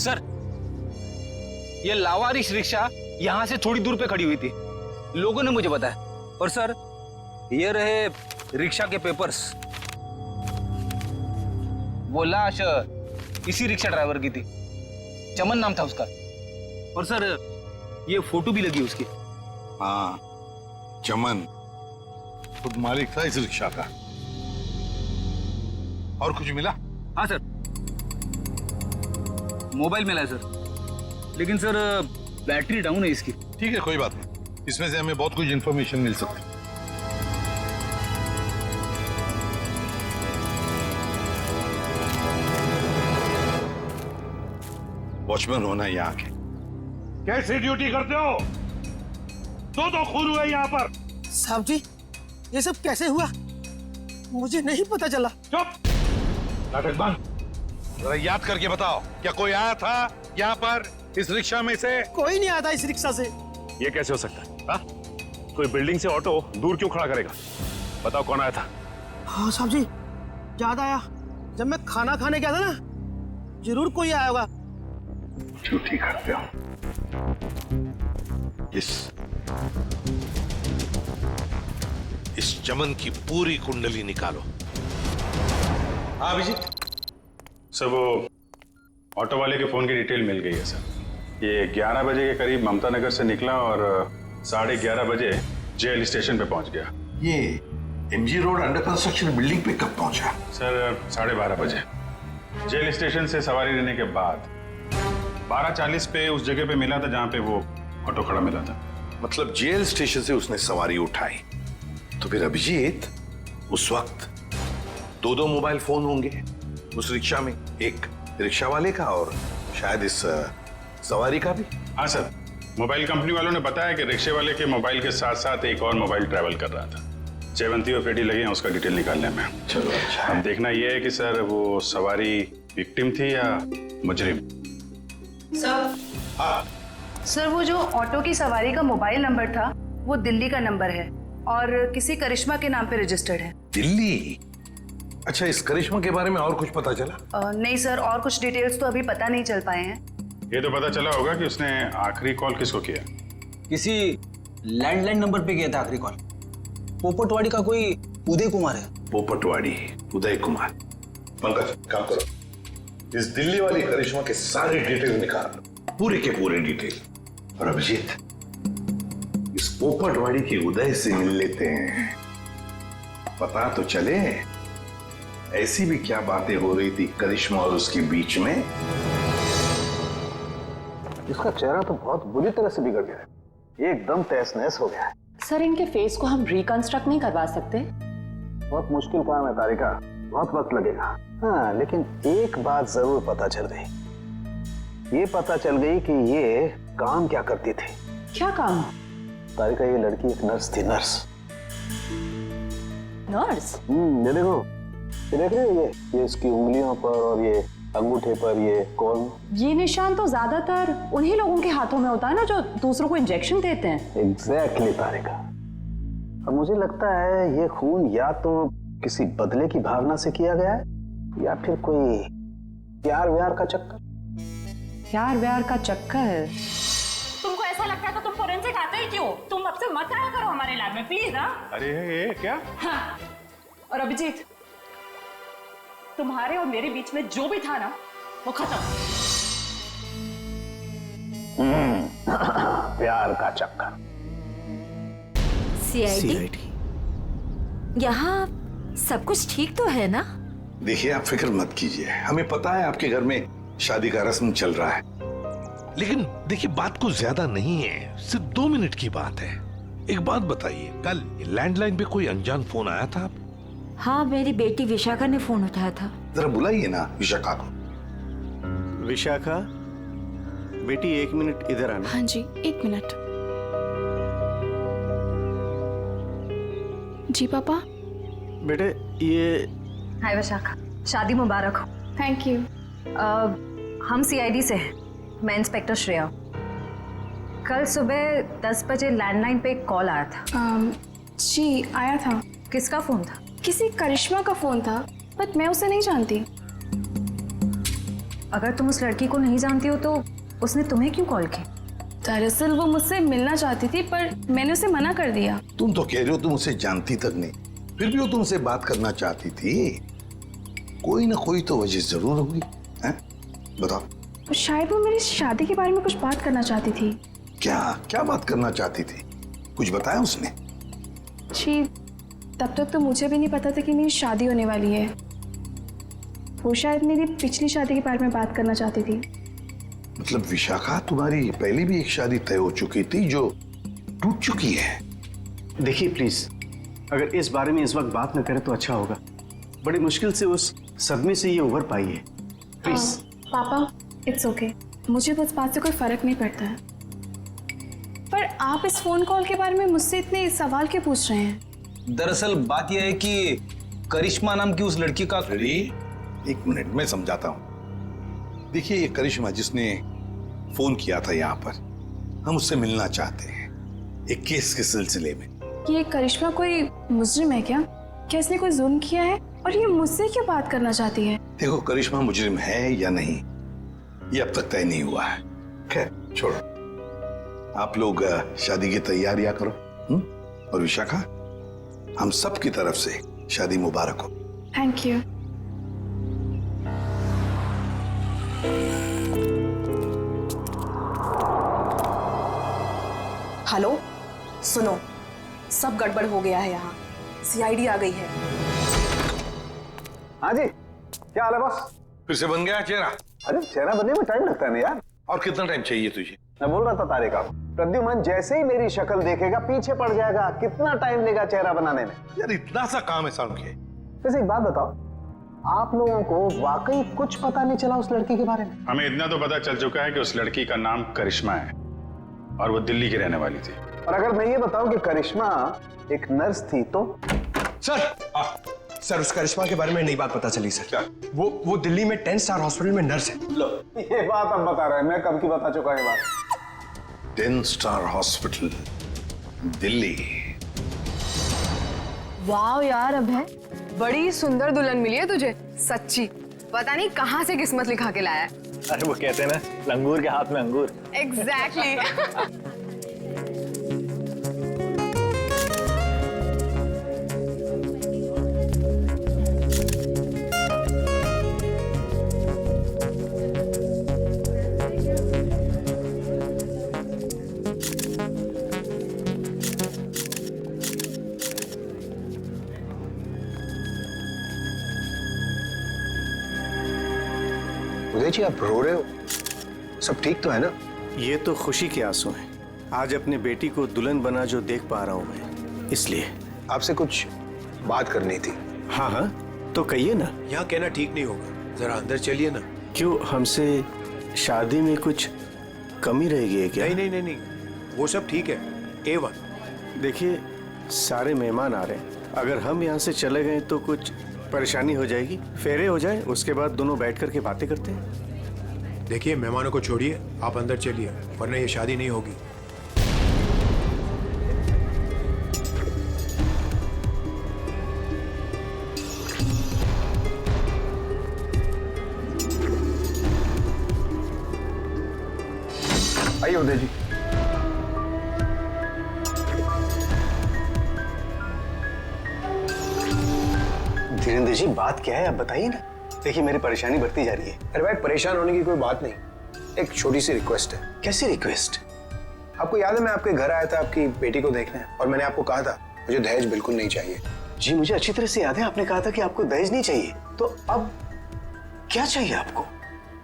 Sir, ये लावारिश rickshaw यहाँ से थोड़ी दूर पे खड़ी हुई थी, लोगों ने मुझे बताया। और सर, ये रहे रिक्शा के पेपर्स। वो लाश इसी रिक्शा ड्राइवर की थी, चमन नाम था उसका। और सर, ये फोटो भी लगी उसकी। हाँ, चमन खुद मालिक था इस रिक्शा का। और कुछ मिला? हाँ सर, मोबाइल मिला है सर, लेकिन सर बैटरी डाउन है इसकी। ठीक है, कोई बात नहीं, इसमें से हमें बहुत कुछ इंफॉर्मेशन मिल सकती है। वॉचमैन होना यहाँ के। कैसी ड्यूटी करते हो? दो खून हुए यहाँ पर। साहब जी, ये सब कैसे हुआ? मुझे नहीं पता चला। चुप, नाटक बंद। जरा याद करके बताओ, क्या कोई आया था यहाँ पर इस रिक्शा में से? कोई नहीं आता इस रिक्शा से। ये कैसे हो सकता है? हा? कोई बिल्डिंग से ऑटो दूर क्यों खड़ा करेगा? बताओ कौन आया था? हाँ साहब जी, याद आया, जब मैं खाना खाने गया था ना, जरूर कोई आया होगा। झूठी करते हो। इस चमन की पूरी कुंडली निकालो। हाँ अभिजीत। सर, वो ऑटो वाले के फोन की डिटेल मिल गई है सर। ये 11 बजे के करीब ममता नगर से निकला और 11:30 बजे जेएल स्टेशन पे पहुंच गया। ये MG road under construction building पे कब पहुंचा? सर 12:30 बजे। जेल स्टेशन से सवारी लेने के बाद 12:40 पे उस जगह पे मिला था जहां पे वो ऑटो खड़ा मिला था। मतलब जेल स्टेशन से उसने सवारी उठाई, तो फिर अभिजीत उस वक्त दो मोबाइल फोन होंगे उस रिक्शा में, एक रिक्शा वाले का और शायद इस सवारी का भी। हाँ सर, मोबाइल कंपनी वालों ने बताया कि रिक्शे वाले के मोबाइल के साथ साथ एक और मोबाइल ट्रैवल कर रहा था। जयवंती और पेटी लगे हैं उसका डिटेल निकालने में। चलो अच्छा। अब देखना यह है कि सर वो सवारी विक्टिम थी या मुजरिम। सर, हाँ सर वो जो ऑटो की सवारी का मोबाइल नंबर था वो दिल्ली का नंबर है और किसी करिश्मा के नाम पे रजिस्टर्ड है। दिल्ली? अच्छा, इस करिश्मा के बारे में और कुछ पता चला? नहीं सर, और कुछ डिटेल्स तो अभी पता नहीं चल पाए हैं। ये तो पता चला होगा कि उसने आखिरी कॉल किसको किया। किसी लैंडलाइन नंबर पे किया था आखिरी कॉल। पोपटवाड़ी का कोई उदय कुमार है। पोपटवाड़ी उदय कुमार। पंकज, काम करो, इस दिल्ली वाली करिश्मा के सारे डिटेल निकाल, पूरे के पूरे डिटेल। और अभिजीत, इस पोपटवाड़ी के उदय से मिल लेते हैं, पता तो चले ऐसी भी क्या बातें हो रही थी करिश्मा और उसके बीच में। इसका चेहरा तो बहुत बुरी तरह से बिगड़ गया है, एकदम तहस नहस हो गया है। सर, इनके फेस को हम रिकंस्ट्रक्ट नहीं करवा सकते? बहुत मुश्किल काम है तारिका, बहुत वक्त लगेगा। हाँ, लेकिन एक बात जरूर पता चल गई। ये पता चल गई कि ये काम क्या करती थी। क्या काम? तारिका, ये लड़की एक नर्स थी। नर्स? ये देखो, ये देख रहे हो, ये इसकी उंगलियों पर और ये अंगूठे पर ये कौन? ये निशान तो ज्यादातर उन्हीं लोगों के हाथों में होता है ना जो दूसरों को इंजेक्शन देते हैं। एग्जैक्टली तारिका। अब मुझे लगता है ये खून या तो किसी बदले की भावना से किया गया है या फिर कोई प्यार व्यार का चक्कर। प्यार व्यार का चक्कर? तुमको ऐसा लगता है तो तुम फोरेंसिक आते ही क्यों? तुम अब से मत आया करो हमारे लैब में प्लीज। हाँ, अरे ये क्या? हाँ। और अभिजीत, तुम्हारे और मेरे बीच में जो भी था ना वो खत्म। प्यार का चक्कर। सीआईडी? यहाँ सब कुछ ठीक तो है ना? देखिए, आप फिक्र मत कीजिए, हमें पता है आपके घर में शादी का रस्म चल रहा है, लेकिन देखिए बात कुछ ज्यादा नहीं है, सिर्फ 2 मिनट की बात है। एक बात बताइए, कल लैंडलाइन पे कोई अनजान फोन आया था? हाँ, मेरी बेटी विशाखा ने फोन उठाया था। जरा बुलाइए ना विशाखा को। विशाखा बेटी, 1 मिनट इधर आना। हाँ जी, 1 मिनट। जी पापा। बेटे ये। हाय विशाखा, शादी मुबारक हो। Thank you. हम सीआईडी से हैं, मैं इंस्पेक्टर श्रेया। कल सुबह 10 बजे लैंडलाइन पे एक कॉल आया था। जी आया था। किसका फोन था? किसी करिश्मा का फोन था, बट मैं उसे नहीं जानती। अगर तुम उस लड़की को नहीं जानती हो तो उसने तुम्हें क्यों कॉल की? दरअसल वो मुझसे मिलना चाहती थी पर मैंने उसे मना कर दिया। तुम तो कह रहे हो तुम उसे जानती तक नहीं, फिर भी वो तुमसे बात करना चाहती थी। कोई ना कोई तो वजह जरूर होगी, हैं? बताओ। शायद वो मेरी शादी के बारे में कुछ बात करना चाहती थी। क्या क्या बात करना चाहती थी? कुछ बताया उसने? जी, तब तक तो मुझे भी नहीं पता था कि मेरी शादी होने वाली है। वो शायद मेरी पिछली शादी के बारे में बात करना चाहती थी। मतलब विशाखा, तुम्हारी पहले भी एक शादी तय हो चुकी थी जो टूट चुकी है। देखिए प्लीज, अगर इस बारे में इस वक्त बात न करें तो अच्छा होगा। बड़ी मुश्किल से उस सदमे से ये उभर पाई है। प्लीज। पापा, इट्स ओके, मुझे उस बात से कोई फर्क नहीं पड़ता है। पर आप इस फोन कॉल के बारे में मुझसे इतने सवाल क्यों पूछ रहे हैं? दरअसल बात यह है कि करिश्मा नाम की उस लड़की का। एक मिनट में समझाता हूं। देखिए, ये करिश्मा जिसने फोन किया था यहाँ पर, हम उससे मिलना चाहते हैं एक केस के सिलसिले में। ये करिश्मा कोई मुजरिम है क्या? क्या इसने कोई जुल्म किया है और ये मुझसे क्यों बात करना चाहती है? देखो, करिश्मा मुजरिम है या नहीं ये अब तक तय नहीं हुआ है। खैर छोड़ो, आप लोग शादी की तैयारियां करो। और विशाखा, हम सब की तरफ से शादी मुबारक हो। Thank you. हेलो, सुनो, सब गड़बड़ हो गया है। यहाँ सीआईडी आ गई है। हाँ जी, क्या हाल है बॉस? फिर से बन गया चेहरा? अरे चेहरा बनने में टाइम लगता है ना यार। और कितना टाइम चाहिए तुझे? मैं बोल रहा था तारिका, प्रद्युमन जैसे ही मेरी शक्ल देखेगा पीछे पड़ जाएगा। कितना टाइम लेगा चेहरा बनाने में? यार इतना सा काम है शाम के। वैसे एक बात बताओ, आप लोगों को वाकई कुछ पता नहीं चला उस लड़की के बारे में? हमें इतना तो पता चल चुका है कि उस लड़की का नाम करिश्मा है और वो दिल्ली की रहने वाली थी। और अगर मैं ये बताऊं कि करिश्मा एक नर्स थी तो? सर, उस करिश्मा के बारे में नई बात पता चली सर। क्या? वो दिल्ली में 10 स्टार हॉस्पिटल में नर्स है। लो, ये बात अब बता रहे हैं, मैं कब की बता चुका ये बात। 10 स्टार हॉस्पिटल, दिल्ली। वाह यार, अब है बड़ी सुंदर दुल्हन मिली है तुझे, सच्ची। पता नहीं कहाँ से किस्मत लिखा के लाया है। अरे वो कहते हैं ना, लंगूर के हाथ में अंगूर। एग्जैक्टली। उदय जी, आप रो रहे हो? सब ठीक तो है ना? ये तो खुशी के आंसू हैं। आज अपने बेटी को दुल्हन बना जो देख पा रहा हूं मैं, इसलिए। आपसे कुछ बात करनी थी। हाँ हाँ, तो कहिए ना। यहाँ कहना ठीक नहीं होगा, जरा अंदर चलिए ना। क्यों, हमसे शादी में कुछ कमी रहेगी है क्या? नहीं, वो सब ठीक है, A1। देखिए, सारे मेहमान आ रहे हैं, अगर हम यहाँ से चले गए तो कुछ परेशानी हो जाएगी। फेरे हो जाए, उसके बाद दोनों बैठ करके बातें करते हैं। देखिए, मेहमानों को छोड़िए, आप अंदर चलिए, वरना ये शादी नहीं होगी। आइए उदय जी। धीरेन्द्र जी, बात क्या है आप बताइए ना। देखिए, मेरी परेशानी बढ़ती जा रही है। अरे भाई, परेशान होने की कोई बात नहीं, एक छोटी सी रिक्वेस्ट है। कैसी रिक्वेस्ट? आपको याद है मैं आपके घर आया था आपकी बेटी को देखने, और मैंने आपको कहा था मुझे दहेज बिल्कुल नहीं चाहिए। जी मुझे अच्छी तरह से याद है, आपने कहा था कि आपको दहेज नहीं चाहिए। तो अब क्या चाहिए आपको?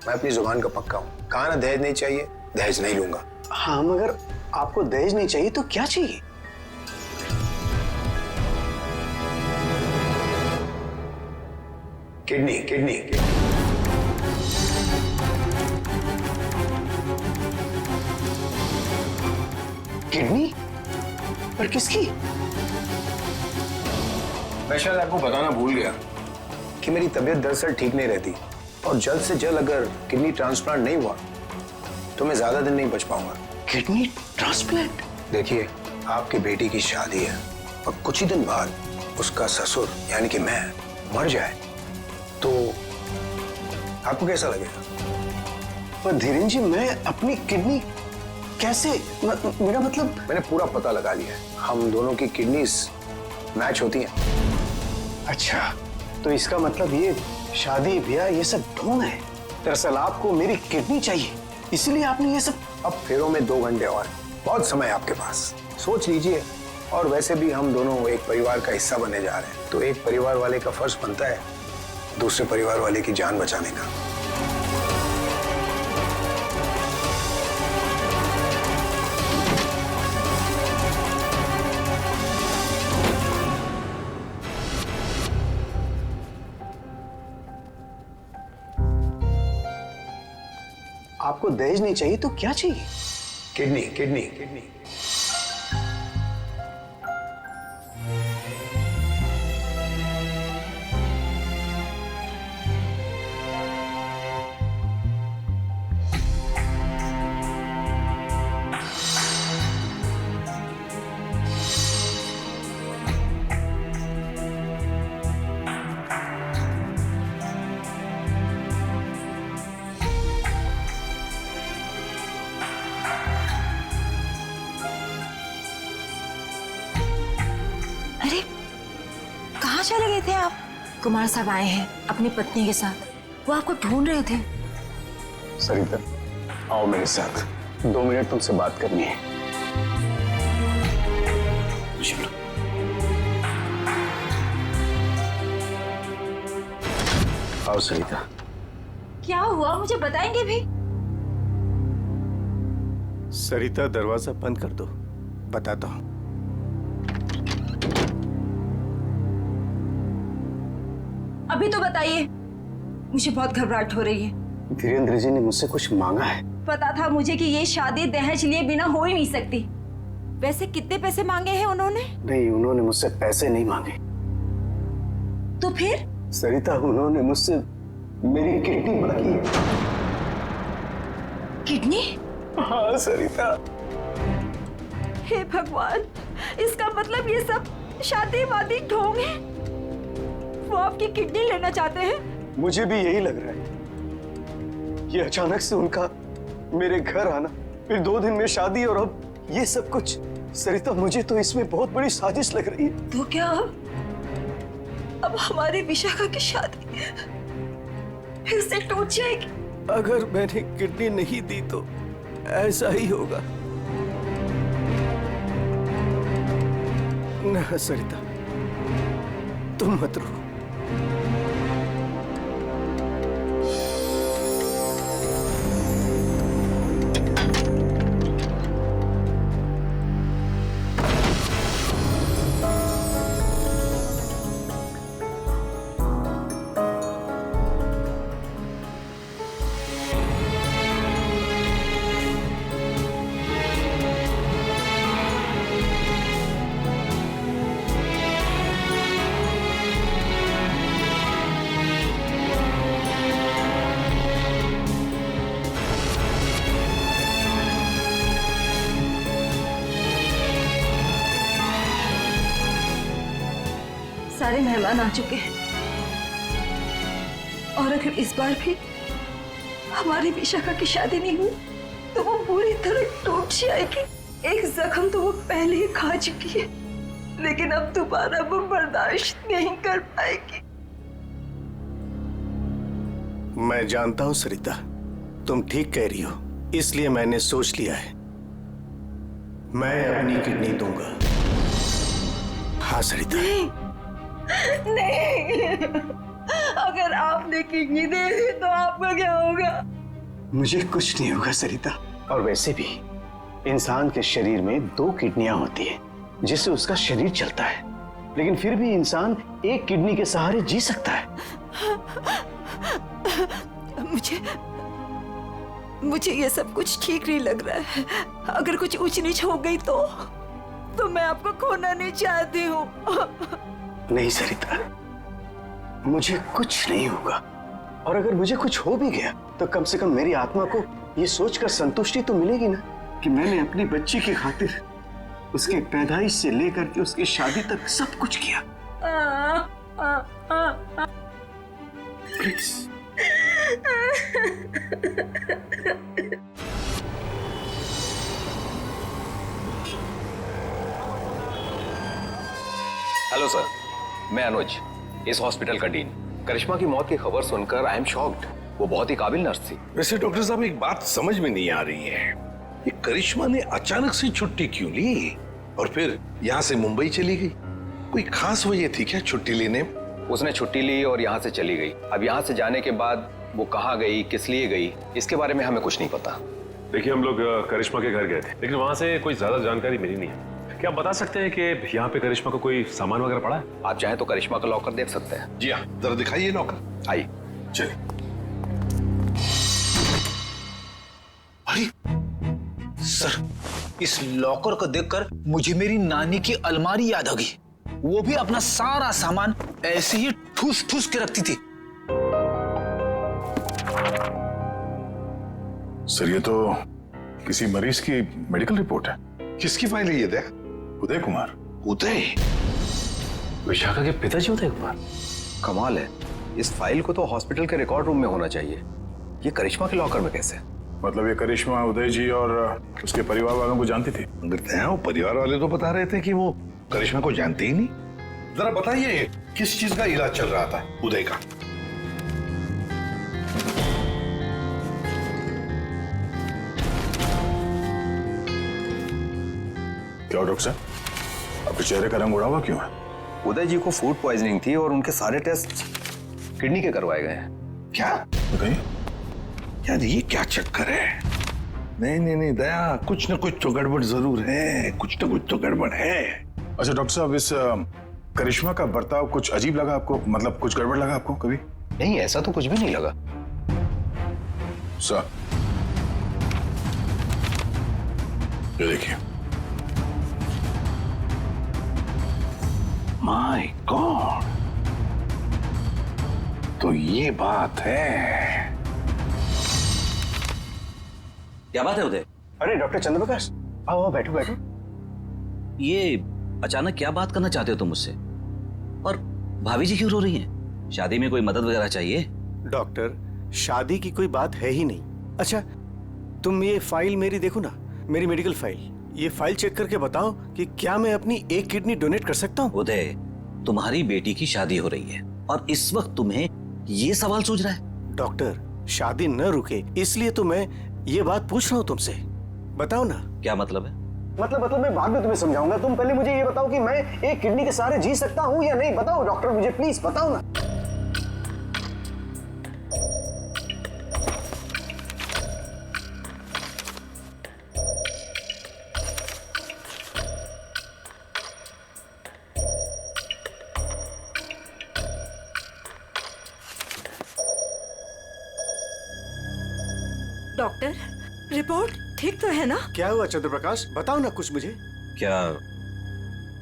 मैं अपनी जुबान का पक्का हूँ, कहा ना दहेज नहीं चाहिए, दहेज नहीं लूंगा। हाँ, मगर आपको दहेज नहीं चाहिए तो क्या चाहिए? किडनी। किडनी? पर किसकी? मैं शायद आपको बताना भूल गया कि मेरी तबीयत दरअसल ठीक नहीं रहती, और जल्द से जल्द अगर किडनी ट्रांसप्लांट नहीं हुआ तो मैं ज्यादा दिन नहीं बच पाऊंगा। Kidney transplant? देखिए, आपकी बेटी की शादी है और कुछ ही दिन बाद उसका ससुर यानी कि मैं मर जाए तो आपको कैसा लगेगा? पर धीरेन जी, मैं अपनी किडनी कैसे, मेरा मतलब मैंने पूरा पता लगा लिया है। हम दोनों की किडनीज मैच होती हैं। अच्छा, तो इसका मतलब ये शादी ब्याह ये सब ढोंग है। दरअसल आपको मेरी किडनी चाहिए, इसलिए आपने ये सब। अब फेरों में 2 घंटे और, बहुत समय है आपके पास, सोच लीजिए। और वैसे भी हम दोनों एक परिवार का हिस्सा बनने जा रहे हैं, तो एक परिवार वाले का फर्ज बनता है दूसरे परिवार वाले की जान बचाने का। आपको दहेज नहीं चाहिए तो क्या चाहिए? Kidney, kidney, kidney. अरे कहाँ चले गए थे आप? कुमार साहब आए हैं अपनी पत्नी के साथ, वो आपको ढूंढ रहे थे। सरिता, आओ मेरे साथ, 2 मिनट तुमसे बात करनी है। चलो। आओ सरिता। क्या हुआ, मुझे बताएंगे भी? सरिता, दरवाजा बंद कर दो, बताता हूं। अभी तो बताइए, मुझे बहुत घबराहट हो रही है। धीरेन्द्र जी ने मुझसे कुछ मांगा है। पता था मुझे कि ये शादी दहेज लिए बिना हो ही नहीं सकती। वैसे कितने पैसे मांगे हैं उन्होंने? नहीं, उन्होंने मुझसे पैसे नहीं मांगे। तो फिर? सरिता, उन्होंने मुझसे मेरी किडनी मांगी है। किडनी? हाँ सरिता। हे भगवान, इसका मतलब ये सब शादी वादी ढोंग है। वो आपकी किडनी लेना चाहते हैं? मुझे भी यही लग रहा है। ये अचानक से उनका मेरे घर आना, फिर 2 दिन में शादी, और अब ये सब कुछ। सरिता, मुझे तो इसमें बहुत बड़ी साजिश लग रही है। तो क्या अब हमारी विशाखा की शादी फिर से टूट जाएगी? अगर मैंने किडनी नहीं दी तो ऐसा ही होगा। ना सरिता, तुम मत रो। सारे मेहमान आ चुके हैं, और अगर इस बार भी हमारी विशाखा की शादी नहीं हुई तो वो पूरी तरह टूट जाएगी। एक जख्म तो वो पहले ही खा चुकी है, लेकिन अब दोबारा वो बर्दाश्त नहीं कर पाएगी। मैं जानता हूं सरिता, तुम ठीक कह रही हो, इसलिए मैंने सोच लिया है, मैं अपनी किडनी दूंगा। हाँ सरिता। नहीं, अगर आपने किडनी दे दी तो आपका क्या होगा? मुझे कुछ नहीं होगा सरिता। और वैसे भी इंसान के शरीर में 2 किडनियां होती है जिससे उसका शरीर चलता है, लेकिन फिर भी इंसान एक किडनी के सहारे जी सकता है। मुझे ये सब कुछ ठीक नहीं लग रहा है। अगर कुछ ऊंच नीच हो गई तो मैं आपको खोना नहीं चाहती हूँ। नहीं सरिता, मुझे कुछ नहीं होगा, और अगर मुझे कुछ हो भी गया तो कम से कम मेरी आत्मा को ये सोचकर संतुष्टि तो मिलेगी ना कि मैंने अपनी बच्ची की खातिर उसके पैदाइश से लेकर के उसकी शादी तक सब कुछ किया। प्लीज। सर, मैं अनुज, इस हॉस्पिटल का डीन। करिश्मा की मौत की खबर सुनकर आई एम शॉक्ड। वो बहुत ही काबिल नर्स थी। वैसे डॉक्टर साहब एक बात समझ में नहीं आ रही है, ये करिश्मा ने अचानक से छुट्टी क्यों ली और फिर यहाँ से मुंबई चली गई? कोई खास वजह थी क्या छुट्टी लेने में? उसने छुट्टी ली और यहाँ से चली गई। अब यहाँ से जाने के बाद वो कहाँ गई, किस लिए गई, इसके बारे में हमें कुछ नहीं पता। देखिए, हम लोग करिश्मा के घर गए थे, लेकिन वहां से कोई ज्यादा जानकारी मिली नहीं है। क्या आप बता सकते हैं कि यहाँ पे करिश्मा का कोई सामान वगैरह पड़ा है? आप चाहें तो करिश्मा का लॉकर देख सकते हैं। जी हाँ, जरा दिखाइए लॉकर। आइए। चलिए। अरे सर, इस लॉकर को देखकर मुझे मेरी नानी की अलमारी याद आ गई। वो भी अपना सारा सामान ऐसे ही ठूस ठूस के रखती थी। सर, ये तो किसी मरीज की मेडिकल रिपोर्ट है। किसकी फाइल है ये? दे उदय कुमार। उदय? विशाखा के पिताजी उदय कुमार? कमाल है, इस फाइल को तो हॉस्पिटल के रिकॉर्ड रूम में होना चाहिए। ये करिश्मा के लॉकर में कैसे? मतलब ये करिश्मा उदय जी और उसके परिवार वालों को जानती थी? वो परिवार वाले तो बता रहे थे कि वो करिश्मा को जानते ही नहीं। जरा बताइए, किस चीज का इलाज चल रहा था उदय का? क्या डॉक्टर साहब, आपके चेहरे का रंग उड़ा हुआ क्यों है? उदय जी को फूड पॉइजनिंग थी और उनके सारे टेस्ट किडनी के करवाए गए हैं। क्या? बताइए। यार ये क्या चक्कर है? नहीं नहीं नहीं दया, कुछ न कुछ तो गड़बड़ जरूर है, कुछ न कुछ तो गड़बड़ है। अच्छा डॉक्टर साहब, इस करिश्मा का बर्ताव कुछ अजीब लगा आपको? मतलब कुछ गड़बड़ लगा आपको कभी? नहीं, ऐसा तो कुछ भी नहीं लगा। सर, ये देखिए। माय गॉड, तो ये बात है। क्या बात है उदय? अरे डॉक्टर चंद्रप्रकाश, आओ आओ, बैठो बैठो। ये अचानक क्या बात करना चाहते हो तुम मुझसे? और भाभी जी क्यों रो रही हैं? शादी में कोई मदद वगैरह चाहिए? डॉक्टर, शादी की कोई बात है ही नहीं। अच्छा, तुम ये फाइल मेरी देखो ना, मेरी मेडिकल फाइल। ये फाइल चेक करके बताओ कि क्या मैं अपनी एक किडनी डोनेट कर सकता हूँ? उदय, तुम्हारी बेटी की शादी हो रही है और इस वक्त तुम्हें ये सवाल सूझ रहा है? डॉक्टर, शादी न रुके इसलिए तो मैं ये बात पूछ रहा हूँ तुमसे। बताओ ना। क्या मतलब है? मतलब मैं बाद में तुम्हें समझाऊंगा। तुम पहले मुझे ये बताओ कि मैं एक किडनी के सहारे जी सकता हूँ या नहीं। बताओ डॉक्टर, मुझे प्लीज बताओ ना। डॉक्टर, रिपोर्ट ठीक तो है ना? क्या हुआ चंद्रप्रकाश, बताओ ना कुछ मुझे। क्या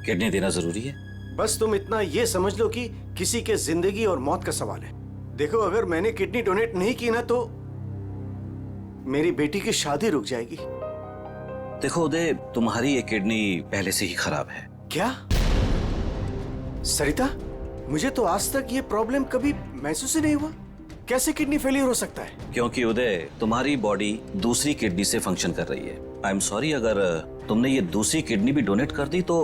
किडनी देना जरूरी है? बस तुम इतना ये समझ लो कि किसी के जिंदगी और मौत का सवाल है। देखो, अगर मैंने किडनी डोनेट नहीं की ना तो मेरी बेटी की शादी रुक जाएगी। देखो उदय, तुम्हारी ये किडनी पहले से ही खराब है। क्या? सरिता, मुझे तो आज तक ये प्रॉब्लम कभी महसूस ही नहीं हुआ। कैसे किडनी फेलियर हो सकता है? क्योंकि उदय, तुम्हारी बॉडी दूसरी किडनी से फंक्शन कर रही है। आई एम सॉरी, अगर तुमने ये दूसरी किडनी भी डोनेट कर दी तो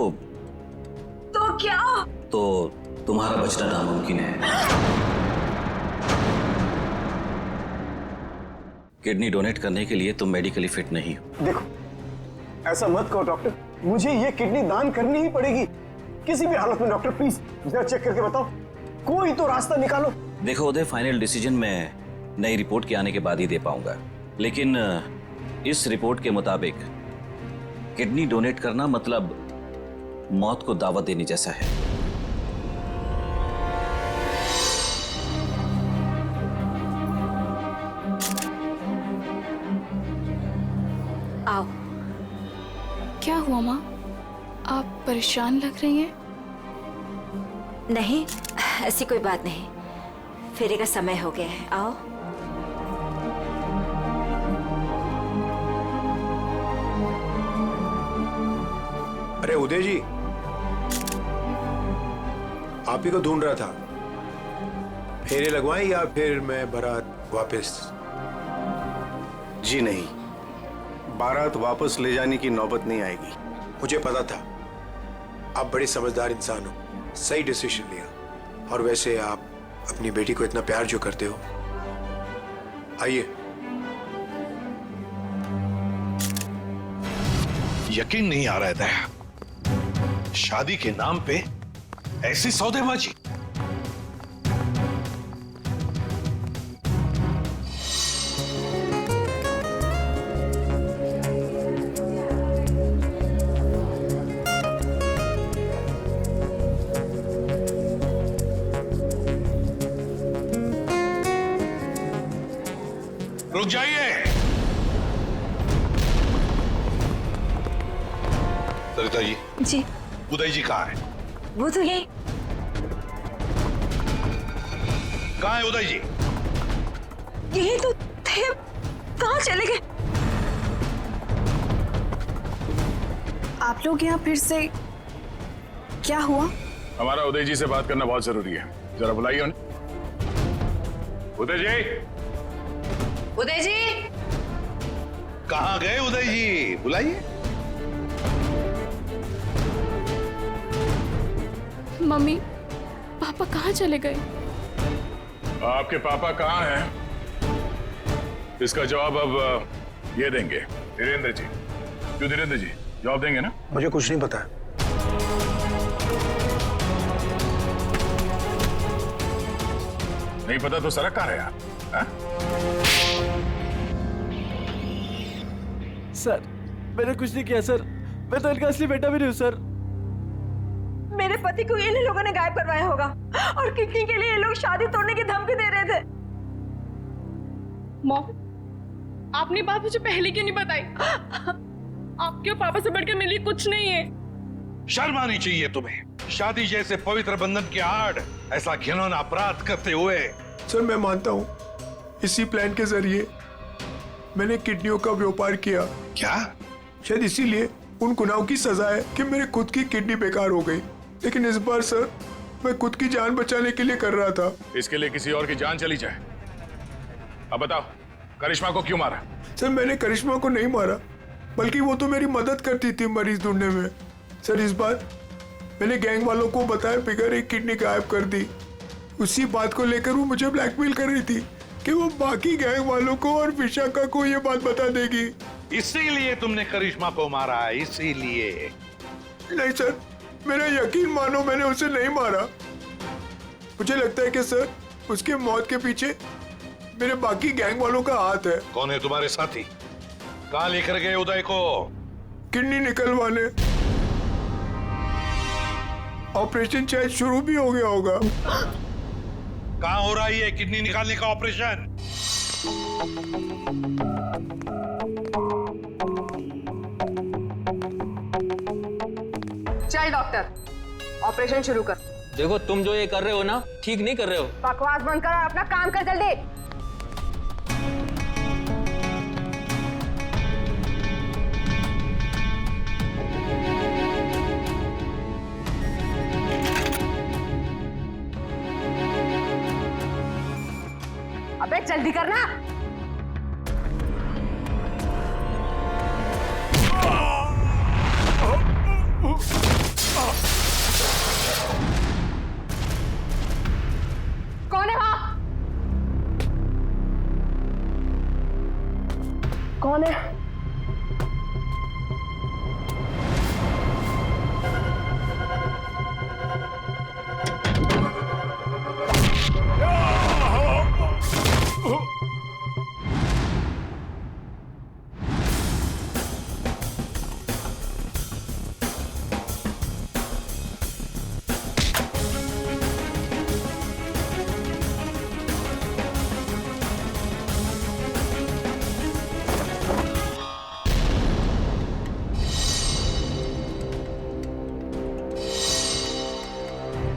क्या? तो तुम्हारा बचना नामुमकिन है। किडनी डोनेट करने के लिए तुम मेडिकली फिट नहीं हो। देखो, ऐसा मत कहो डॉक्टर, मुझे ये किडनी दान करनी ही पड़ेगी किसी भी हालत में। डॉक्टर प्लीज जरा चेक करके बताओ, कोई तो रास्ता निकालो। देखो उदय, फाइनल डिसीजन मैं नई रिपोर्ट के आने के बाद ही दे पाऊंगा, लेकिन इस रिपोर्ट के मुताबिक किडनी डोनेट करना मतलब मौत को दावत देने जैसा है। आओ। क्या हुआ माँ, आप परेशान लग रही हैं? नहीं, ऐसी कोई बात नहीं। फेरे का समय हो गया है, आओ। अरे उदय जी, आप ही को ढूंढ रहा था। फेरे लगवाएं या फिर मैं बारात वापस? जी नहीं, बारात वापस ले जाने की नौबत नहीं आएगी। मुझे पता था, आप बड़े समझदार इंसान हो। सही डिसीजन लिया। और वैसे आप अपनी बेटी को इतना प्यार जो करते हो, आइए। यकीन नहीं आ रहा है दया, शादी के नाम पे ऐसी सौदेबाजी। रुक जाइए। सरिता जी। जी। उदय जी कहाँ है? वो तो यही। कहाँ है उदय जी? यही तो थे, कहाँ चले गए? आप लोग यहाँ फिर से, क्या हुआ? हमारा उदय जी से बात करना बहुत जरूरी है, जरा बुलाइए उन्हें। उदय जी। उदय जी कहाँ गए उदय जी? बुलाइए। मम्मी पापा कहाँ चले गए? आपके पापा कहाँ हैं? इसका जवाब अब ये देंगे धीरेन्द्र जी। क्यों धीरेन्द्र जी, जवाब देंगे ना? मुझे कुछ नहीं पता। नहीं पता तो सड़क कहाँ है आप? हाँ? सर मैंने कुछ नहीं किया सर, मैं तो इनका असली बेटा भी नहीं हूँ सर। मेरे पति को इन लोगों ने गायब करवाया होगा और किडनी के लिए ये लोग शादी तोड़ने की धमकी दे रहे थे। मॉम, आपने बात मुझे पहले क्यों नहीं बताई? आपके और पापा से बढ़कर मेरे लिए कुछ नहीं है। शर्म आनी चाहिए तुम्हें, शादी जैसे पवित्र बंधन के आड़ ऐसा घिनौना अपराध करते हुए। सर मैं मानता हूँ इसी प्लान के जरिए मैंने किडनियों का व्यापार किया। क्या? शायद इसीलिए उन गुनाहों की सजा है कि मेरी खुद की किडनी बेकार हो गई। लेकिन इस बार सर मैं खुद की जान बचाने के लिए कर रहा था। इसके लिए किसी और की जान चली जाए? अब बताओ, करिश्मा को क्यों मारा? सर मैंने करिश्मा को नहीं मारा, बल्कि वो तो मेरी मदद करती थी मरीज ढूंढने में। सर इस बार मैंने गैंग वालों को बताया बिगैर एक किडनी गायब कर दी। उसी बात को लेकर वो मुझे ब्लैकमेल कर रही थी कि वो बाकी गैंग वालों को और विशाखा को ये बात बता देगी। इसीलिए तुमने करिश्मा को मारा? इसीलिए? नहीं सर, मेरा यकीन मानो, मैंने उसे नहीं मारा। मुझे लगता है कि सर उसके मौत के पीछे मेरे बाकी गैंग वालों का हाथ है। कौन है तुम्हारे साथी? कहाँ लेकर गए उदय को? किडनी निकलवाने। ऑपरेशन शायद शुरू भी हो गया होगा। कहाँ हो रहा है ये किडनी निकालने का ऑपरेशन? चल डॉक्टर, ऑपरेशन शुरू कर। देखो तुम जो ये कर रहे हो ना, ठीक नहीं कर रहे हो। बकवास बंद कर और अपना काम कर जल्दी। अबे जल्दी करना। कौन है वहां? कौन है?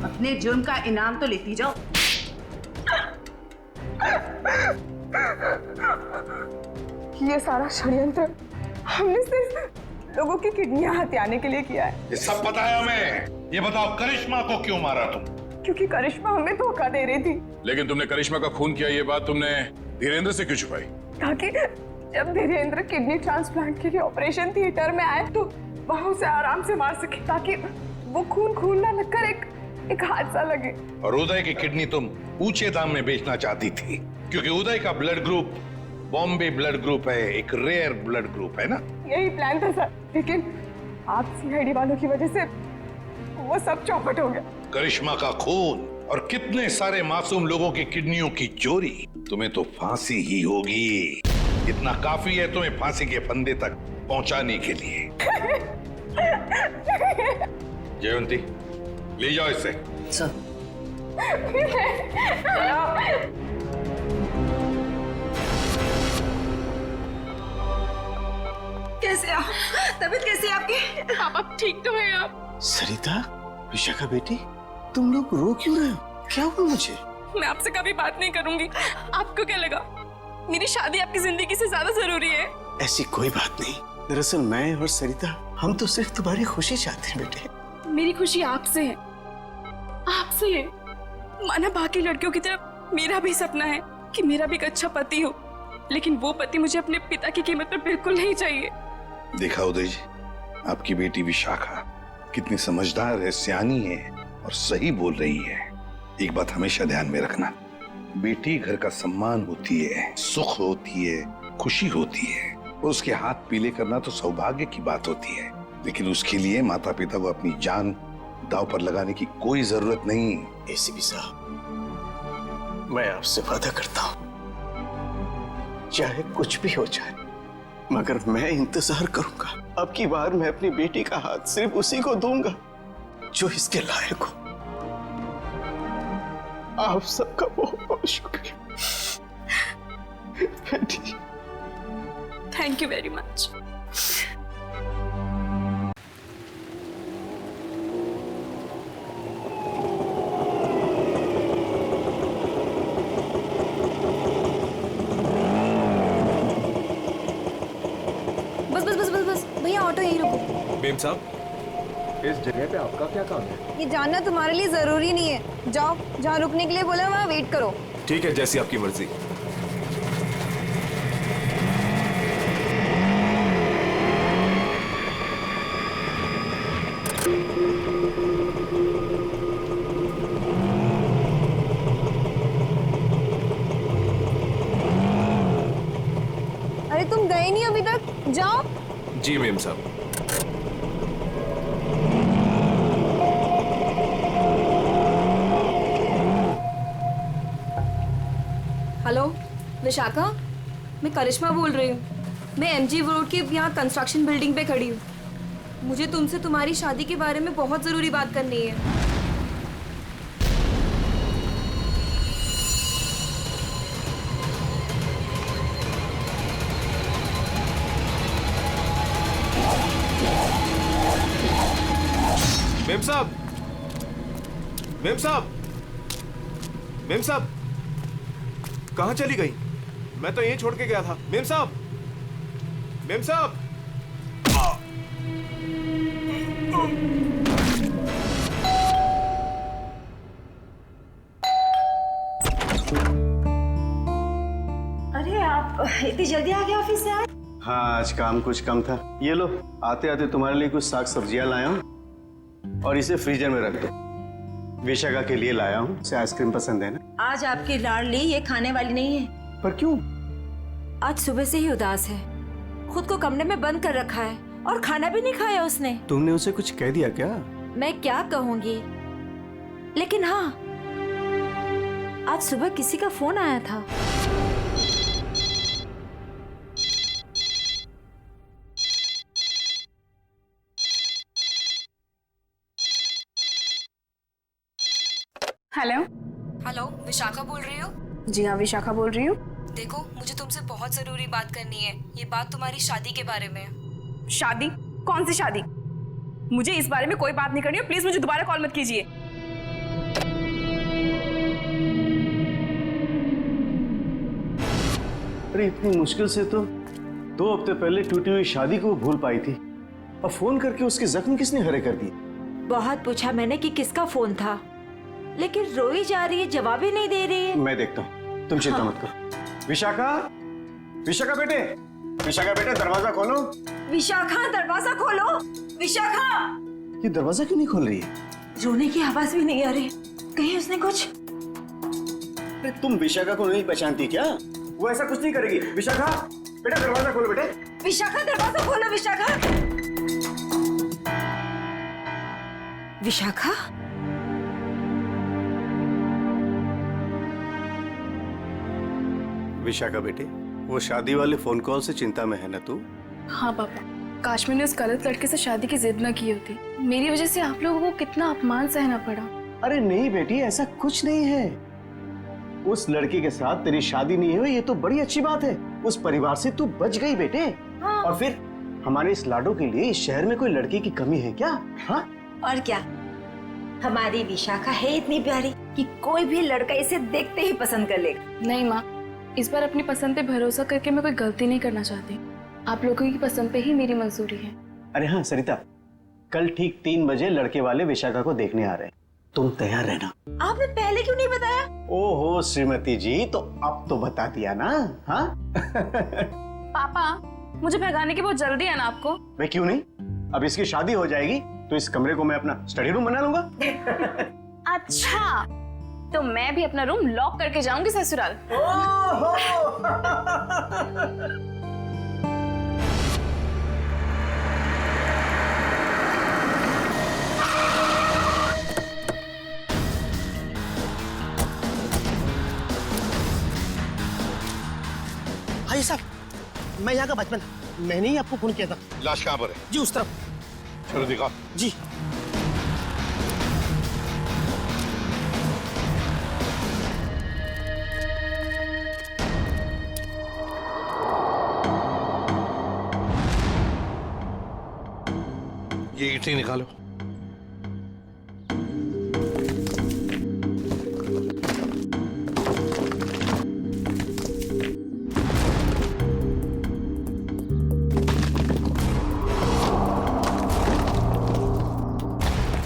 अपने जुर्म का इनाम तो लेती जाओ। ये सारा षड्यंत्र हमने सिर्फ लोगों की किडनियां हथियाने के लिए किया है। ये सब पता है हमें। ये बताओ करिश्मा को क्यों मारा तुम? क्योंकि करिश्मा हमें धोखा दे रही थी। लेकिन तुमने करिश्मा का खून किया, ये बात तुमने धीरेन्द्र से क्यों छुपाई? ताकि जब धीरेन्द्र किडनी ट्रांसप्लांट के लिए ऑपरेशन थिएटर में आए तो वहां उसे आराम से मार सके, ताकि वो खून ना लगकर एक एक हादसा लगे। और उदय की किडनी तुम ऊंचे दाम में बेचना चाहती थी, क्योंकि उदय का blood group Bombay blood group है, एक रेयर ब्लड ग्रुप है ना। यही प्लान था सर, लेकिन आप सीआईडी वालों की वजह से वो सब चौपट हो गया। करिश्मा का खून और कितने सारे मासूम लोगों की किडनियों की चोरी, तुम्हें तो फांसी ही होगी। इतना काफी है तुम्हें फांसी के फंदे तक पहुंचाने के लिए। जयवंती, ले जाओ इसे। सर। कैसे आप? तबीयत कैसी है आपकी? आप ठीक तो है आप? सरिता, विशाखा बेटी, तुम लोग रो क्यों रहे हो? क्या हुआ मुझे? मैं आपसे कभी बात नहीं करूंगी। आपको क्या लगा मेरी शादी आपकी जिंदगी से ज्यादा जरूरी है? ऐसी कोई बात नहीं। दरअसल मैं और सरिता, हम तो सिर्फ तुम्हारी खुशी चाहते हैं बेटे। मेरी खुशी आपसे है, आपसे है। माना बाकी लड़कियों की तरह मेरा भी सपना है कि मेरा भी एक अच्छा पति हो, लेकिन वो पति मुझे अपने पिता की कीमत पर बिल्कुल नहीं चाहिए। देखा उदय जी, आपकी बेटी विशाखा कितनी समझदार है, सियानी है और सही बोल रही है। एक बात हमेशा ध्यान में रखना, बेटी घर का सम्मान होती है, सुख होती है, खुशी होती है। और उसके हाथ पीले करना तो सौभाग्य की बात होती है, लेकिन उसके लिए माता पिता को अपनी जान दांव पर लगाने की कोई जरूरत नहीं। एसीपी साहब, मैं आपसे वादा करता हूं, चाहे कुछ भी हो जाए, मगर मैं इंतजार करूंगा। अब की बार मैं अपनी बेटी का हाथ सिर्फ उसी को दूंगा जो इसके लायक हो। आप सबका बहुत बहुत शुक्रिया बेटी। Thank you very much. बस भैया ऑटो यहीं रुको। मेम साहब, इस जगह पे आपका क्या काम है? ये जानना तुम्हारे लिए जरूरी नहीं है। जाओ, जहाँ रुकने के लिए बोला वहाँ वेट करो। ठीक है, जैसी आपकी मर्जी। अरे तुम गए नहीं अभी तक, जाओ। जी मेम साहब। हेलो विशाखा, मैं करिश्मा बोल रही हूँ। मैं एमजी रोड के यहाँ कंस्ट्रक्शन बिल्डिंग पे खड़ी हूँ। मुझे तुमसे तुम्हारी शादी के बारे में बहुत जरूरी बात करनी है। मेम साहब, मेम साहब, मेम साहब, कहाँ चली गई? मैं तो यहीं छोड़ के गया था। मेम साहब, मेम साहब। अरे आप इतनी जल्दी आ गए ऑफिस से आज? हाँ, आज काम कुछ कम था। ये लो, आते आते तुम्हारे लिए कुछ साग सब्जियां लाया हूँ और इसे फ्रीजर में रख दो। विशाखा के लिए लाया हूँ, उसे आइसक्रीम पसंद है ना? आज आपकी लाडली ये खाने वाली नहीं है। पर क्यों? आज सुबह से ही उदास है, खुद को कमरे में बंद कर रखा है और खाना भी नहीं खाया उसने। तुमने उसे कुछ कह दिया क्या? मैं क्या कहूंगी, लेकिन हाँ, आज सुबह किसी का फोन आया था। हेलो। हेलो, विशाखा बोल रही हो? जी हाँ, विशाखा बोल रही हूँ। देखो, मुझे तुमसे बहुत जरूरी बात करनी है। ये बात तुम्हारी शादी के बारे में है। शादी? कौन सी शादी? मुझे इस बारे में कोई बात नहीं करनी है। प्लीज मुझे दोबारा कॉल मत कीजिए। अरे इतनी मुश्किल से तो 2 हफ्ते पहले टूटी हुई शादी को भूल पाई थी, अब फोन करके उसके जख्म किसने हरे कर दिए? बहुत पूछा मैंने कि किसका फोन था, लेकिन रोई जा रही है, जवाब ही नहीं दे रही है। मैं देखता हूँ, तुम चिंता मत करो। विशाखा, विशाखा बेटे, विशाखा बेटे, दरवाजा खोलो। विशाखा, दरवाजा खोलो। विशाखा! ये दरवाजा क्यों नहीं खोल रही है? रोने की आवाज भी नहीं आ रही। कहीं उसने कुछ? अरे तुम विशाखा को नहीं पहचानती क्या? वो ऐसा कुछ नहीं करेगी। विशाखा, बेटा दरवाजा खोलो बेटे। विशाखा दरवाजा खोलो। विशाखा, विशाखा, विशाखा बेटे, वो शादी वाले फोन कॉल से चिंता में है ना तू? हाँ पापा, काश मैंने उस गलत लड़के से शादी की जिद न की होती। मेरी वजह से आप लोगों को कितना अपमान सहना पड़ा। अरे नहीं बेटी, ऐसा कुछ नहीं है। उस लड़की के साथ तेरी शादी नहीं हुई, ये तो बड़ी अच्छी बात है। उस परिवार से तू बच गई बेटे। हाँ। और फिर हमारे इस लाडो के लिए इस शहर में कोई लड़की की कमी है क्या? हाँ? और क्या, हमारी विशाखा है इतनी प्यारी कि कोई भी लड़का इसे देखते ही पसंद कर लेगा। नहीं माँ, इस बार अपनी पसंद पे भरोसा करके मैं कोई गलती नहीं करना चाहती। आप लोगों की पसंद पे ही मेरी मंजूरी है। अरे हाँ सरिता, कल ठीक 3 बजे लड़के वाले विशाखा को देखने आ रहे हैं। तुम तैयार रहना। आपने पहले क्यों नहीं बताया? ओहो श्रीमती जी, तो अब तो बता दिया ना। हाँ? पापा, मुझे भगाने की बहुत जल्दी है ना आपको? मैं क्यों नहीं, अब इसकी शादी हो जाएगी तो इस कमरे को मैं अपना स्टडी रूम बना लूंगा। अच्छा, तो मैं भी अपना रूम लॉक करके जाऊंगी ससुराल। भाई साहब, मैं यहाँ का बचपन, मैंने ही आपको फोन किया था। लाश कहाँ पर है? जी उस तरफ। चलो दिखा। जी। ये ईंटें निकालो।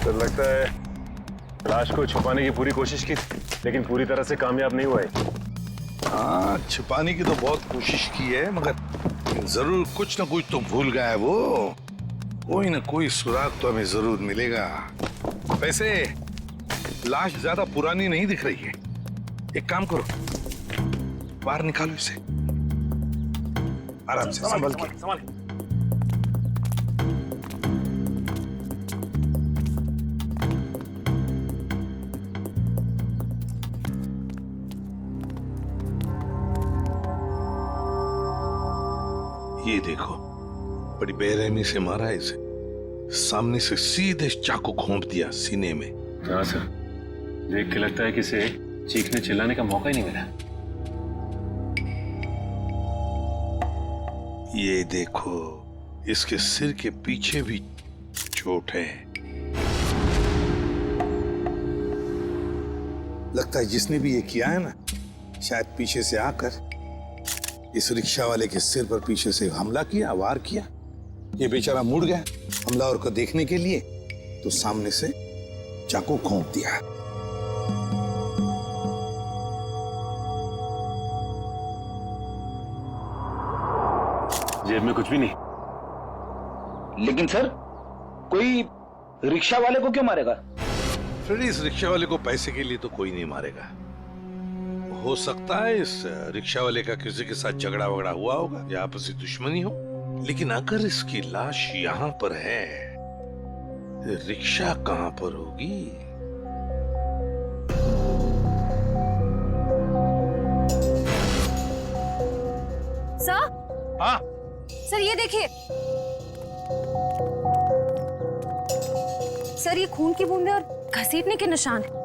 तो लगता है लाश को छुपाने की पूरी कोशिश की, लेकिन पूरी तरह से कामयाब नहीं हुआ है। हाँ, छुपाने की तो बहुत कोशिश की है, मगर जरूर कुछ ना कुछ तो भूल गया है वो। कोई ना कोई सुराग तो हमें जरूर मिलेगा। वैसे लाश ज्यादा पुरानी नहीं दिख रही है। एक काम करो, बाहर निकालो इसे आराम से, संभल के। ये देखो, बड़ी बेरहमी से मारा है इसे। सामने से सीधे चाकू घोंप दिया सीने में। हाँ सर, देख के लगता है कि इसे चीखने चिल्लाने का मौका ही नहीं मिला। ये देखो, इसके सिर के पीछे भी चोट है। लगता है जिसने भी ये किया है ना, शायद पीछे से आकर इस रिक्शा वाले के सिर पर पीछे से हमला किया, वार किया। ये बेचारा मुड़ गया हमलावर को देखने के लिए, तो सामने से चाकू घोंप दिया। जेब में कुछ भी नहीं। लेकिन सर, कोई रिक्शा वाले को क्यों मारेगा? फ्रेडी, इस रिक्शा वाले को पैसे के लिए तो कोई नहीं मारेगा। हो सकता है इस रिक्शा वाले का किसी के साथ झगड़ा वगड़ा हुआ होगा या आपसी दुश्मनी हो, लेकिन अगर इसकी लाश यहाँ पर है, रिक्शा कहाँ पर होगी? सर? हाँ सर, ये देखिए सर, ये खून की बूंदें और घसीटने के निशान हैं।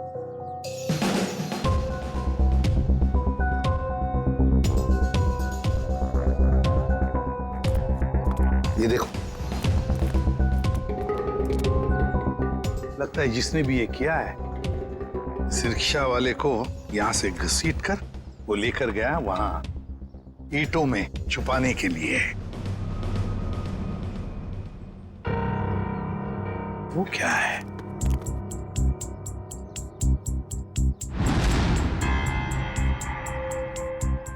ये देखो, लगता है जिसने भी ये किया है, इस रिक्शा वाले को यहाँ से घसीट कर वो लेकर गया वहां ईंटों में छुपाने के लिए। वो क्या है?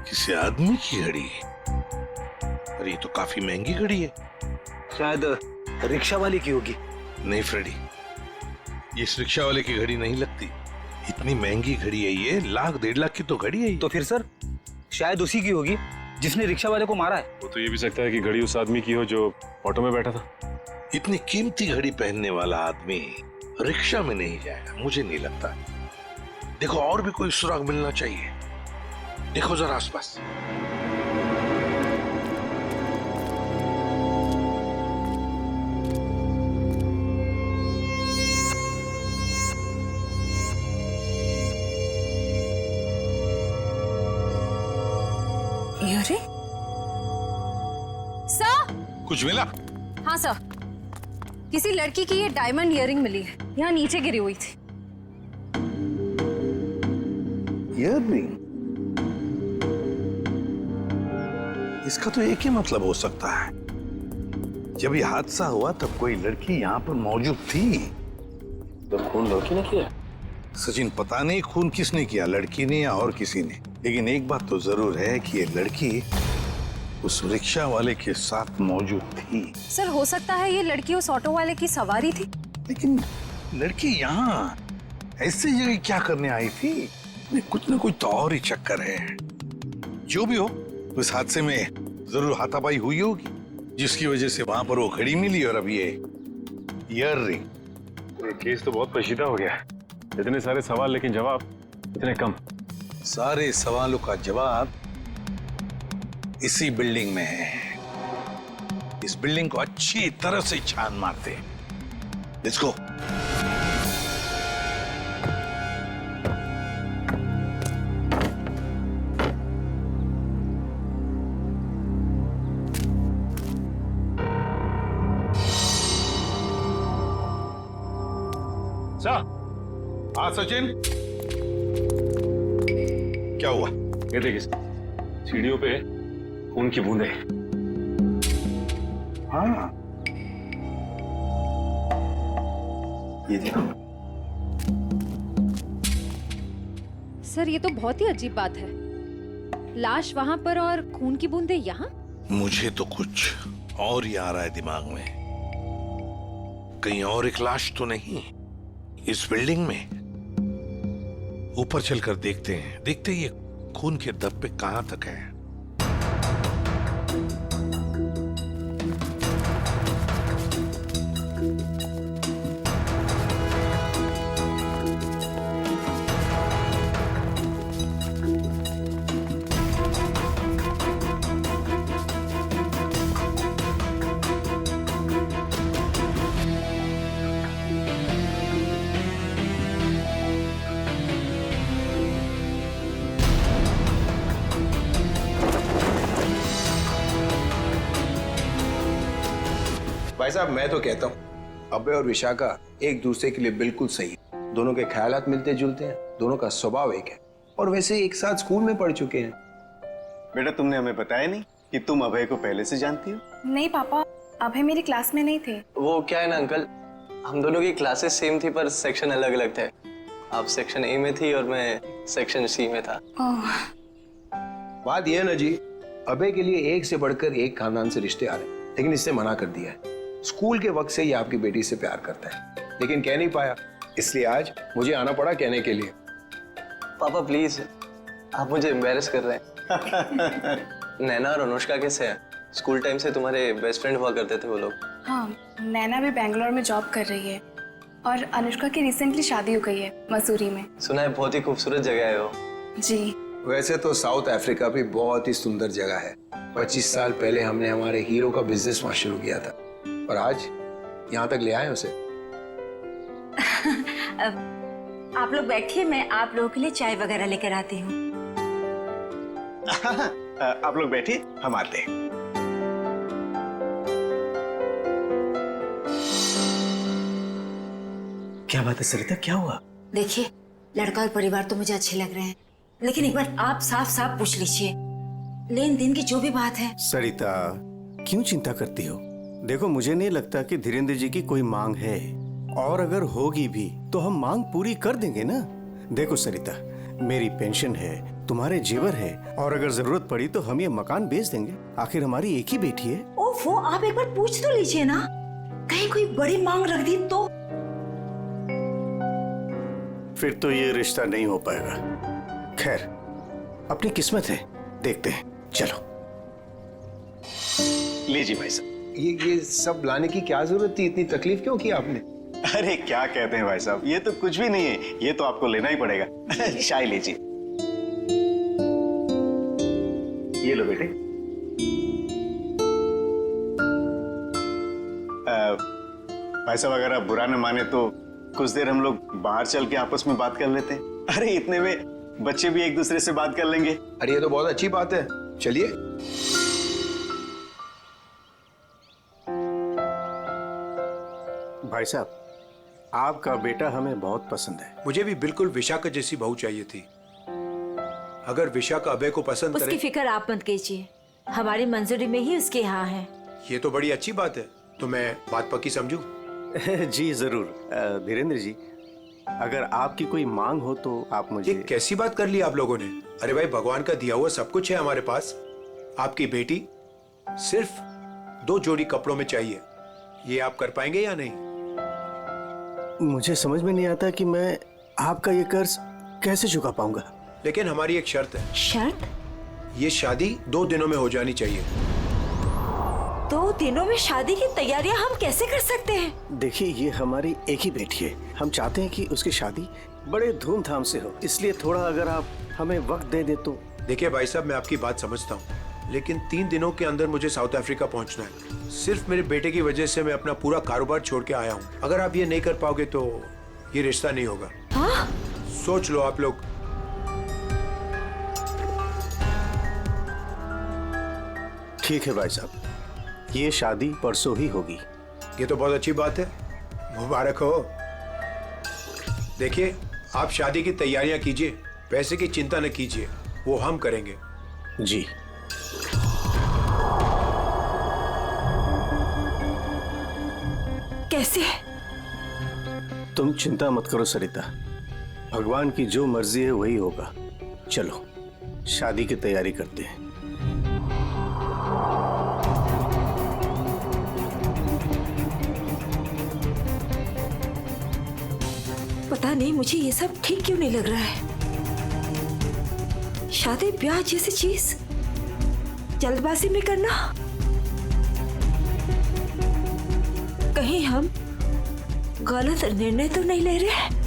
किसी आदमी की घड़ी? अरे ये तो काफी महंगी घड़ी है। शायद रिक्शा वाले की होगी। नहीं फ्रेडी, ये इस रिक्शा वाले की घड़ी नहीं लगती। इतनी महंगी घड़ी है ये, 1,00,000-1.5 लाख की तो घड़ी है ये। तो फिर सर शायद उसी की होगी जिसने रिक्शा वाले को मारा है। वो तो ये भी सकता है कि घड़ी उस आदमी की हो जो ऑटो में बैठा था। इतनी कीमती घड़ी पहनने वाला आदमी रिक्शा में नहीं जाएगा, मुझे नहीं लगता। देखो और भी कोई सुराग मिलना चाहिए, देखो जरा आसपास। अरे सर, कुछ मिला? हाँ सर, किसी लड़की की ये डायमंड इयररिंग मिली है, यहाँ नीचे गिरी हुई थी। इयररिंग? इसका तो एक ही मतलब हो सकता है, जब ये हादसा हुआ तब कोई लड़की यहाँ पर मौजूद थी। तो खून लड़की ने किया? सचिन, पता नहीं खून किसने किया, लड़की ने या और किसी ने, लेकिन एक बात तो जरूर है कि ये लड़की उस रिक्शा वाले के साथ मौजूद थी। सर हो सकता है ये लड़की उस ऑटो वाले की सवारी थी। लेकिन लड़की यहाँ ऐसी जगह क्या करने आई थी? कुछ ना कुछ तो और ही चक्कर है। जो भी हो, उस हादसे में जरूर हाथापाई हुई होगी, जिसकी वजह से वहां पर वो घड़ी मिली और अब ये इयररिंग। ये केस तो बहुत पेचीदा हो गया, इतने सारे सवाल लेकिन जवाब इतने कम। सारे सवालों का जवाब इसी बिल्डिंग में है। इस बिल्डिंग को अच्छी तरह से छान मारते हैं। Let's go. हाँ सचिन, क्या हुआ? ये देखिए सीढ़ियों पे खून की बूंदें। हाँ, ये देखो। सर ये तो बहुत ही अजीब बात है, लाश वहां पर और खून की बूंदें यहाँ। मुझे तो कुछ और ही आ रहा है दिमाग में। कहीं और एक लाश तो नहीं इस बिल्डिंग में? ऊपर चलकर देखते हैं, देखते ये खून के धब्बे कहां तक है। भाई साहब, मैं तो कहता हूँ अभय और विशाखा एक दूसरे के लिए बिल्कुल सही है। दोनों के ख्यालात मिलते जुलते हैं, दोनों का स्वभाव एक है, और वैसे एक साथ स्कूल में पढ़ चुके हैं। बेटा, तुमने हमें बताया नहीं कि तुम अभय को पहले से जानती हो? नहीं पापा, अभय मेरी क्लास में नहीं थे। वो क्या है ना अंकल, हम दोनों की क्लासेस सेम थी पर सेक्शन अलग अलग थे। आप सेक्शन ए में थी और मैं सेक्शन सी में था। बात यह है ना जी, अभय के लिए एक से बढ़कर एक खानदान से रिश्ते आ रहे हैं, लेकिन इससे मना कर दिया है। स्कूल के वक्त से ये आपकी बेटी से प्यार करता है, लेकिन कह नहीं पाया, इसलिए आज मुझे आना पड़ा कहने के लिए। पापा प्लीज, आप मुझे एम्बैरेस कर रहे हैं। नैना और अनुष्का कैसे हैं? स्कूल टाइम से तुम्हारे बेस्ट फ्रेंड हुआ करते थे वो लोग। हाँ, नैना भी बेंगलोर में जॉब कर रही है और अनुष्का की रिसेंटली शादी हो गई है मसूरी में। सुना है बहुत ही खूबसूरत जगह है वो। जी। वैसे तो साउथ अफ्रीका भी बहुत ही सुंदर जगह है। 25 साल पहले हमने हमारे हीरो का बिजनेस वहां शुरू किया था और आज यहाँ तक ले आए उसे। आप लोग बैठिए, मैं आप लोगों के लिए चाय वगैरह लेकर आती हूँ। आप लोग बैठिए, हम आते हैं। क्या बात है सरिता, क्या हुआ? देखिए, लड़का और परिवार तो मुझे अच्छे लग रहे हैं, लेकिन एक बार आप साफ साफ पूछ लीजिए, लेन देन की जो भी बात है। सरिता, क्यों चिंता करती हो? देखो, मुझे नहीं लगता कि धीरेन्द्र जी की कोई मांग है, और अगर होगी भी तो हम मांग पूरी कर देंगे ना। देखो सरिता, मेरी पेंशन है, तुम्हारे जेवर है, और अगर जरूरत पड़ी तो हम ये मकान बेच देंगे। आखिर हमारी एक ही बेटी है। ओफो, आप एक बार पूछ तो लीजिए ना, कहीं कोई बड़ी मांग रख दी तो। फिर तो ये रिश्ता नहीं हो पाएगा। खैर, अपनी किस्मत है, देखते हैं। चलो लीजिए भाई साहब। ये सब लाने की क्या जरूरत थी? इतनी तकलीफ क्यों की आपने? अरे क्या कहते हैं भाई साहब, ये तो कुछ भी नहीं है, ये तो आपको लेना ही पड़ेगा। चाय लीजिए। ये लो बेटे। भाई साहब, अगर आप बुरा न माने तो कुछ देर हम लोग बाहर चल के आपस में बात कर लेते हैं। अरे इतने में बच्चे भी एक दूसरे से बात कर लेंगे। अरे ये तो बहुत अच्छी बात है, चलिए। भाई साहब, आपका बेटा हमें बहुत पसंद है। मुझे भी बिल्कुल विशाखा जैसी बहू चाहिए थी। अगर विशाखा अभय को पसंद उसकी करे... फिक्र आप मत कीजिए, हमारी मंजूरी में ही उसके यहाँ है। ये तो बड़ी अच्छी बात है, तो मैं बात पक्की समझूं? जी जरूर। धीरेन्द्र जी, अगर आपकी कोई मांग हो तो आप मुझे... ये कैसी बात कर ली आप लोगों ने? अरे भाई, भगवान का दिया हुआ सब कुछ है हमारे पास। आपकी बेटी सिर्फ 2 जोड़ी कपड़ों में चाहिए, ये आप कर पाएंगे या नहीं? मुझे समझ में नहीं आता कि मैं आपका ये कर्ज कैसे चुका पाऊंगा। लेकिन हमारी एक शर्त है। शर्त? ये शादी 2 दिनों में हो जानी चाहिए। 2 दिनों में शादी की तैयारियां हम कैसे कर सकते हैं? देखिए, ये हमारी एक ही बेटी है, हम चाहते हैं कि उसकी शादी बड़े धूमधाम से हो, इसलिए थोड़ा अगर आप हमें वक्त दे दे तो। देखिए भाई साहब, मैं आपकी बात समझता हूँ, लेकिन 3 दिनों के अंदर मुझे साउथ अफ्रीका पहुंचना है। सिर्फ मेरे बेटे की वजह से मैं अपना पूरा कारोबार छोड़ के आया हूँ। अगर आप ये नहीं कर पाओगे तो ये रिश्ता नहीं होगा। हाँ? सोच लो आप लोग। ठीक है भाई साहब, ये शादी परसों ही होगी। ये तो बहुत अच्छी बात है, मुबारक हो। देखिए, आप शादी की तैयारियां कीजिए, पैसे की चिंता न कीजिए, वो हम करेंगे। जी। कैसे? तुम चिंता मत करो सरिता, भगवान की जो मर्जी है वही होगा। चलो शादी की तैयारी करते हैं। पता नहीं मुझे ये सब ठीक क्यों नहीं लग रहा है। शादी ब्याह जैसी चीज जल्दबाजी में करना, कहीं हम गलत निर्णय तो नहीं ले रहे?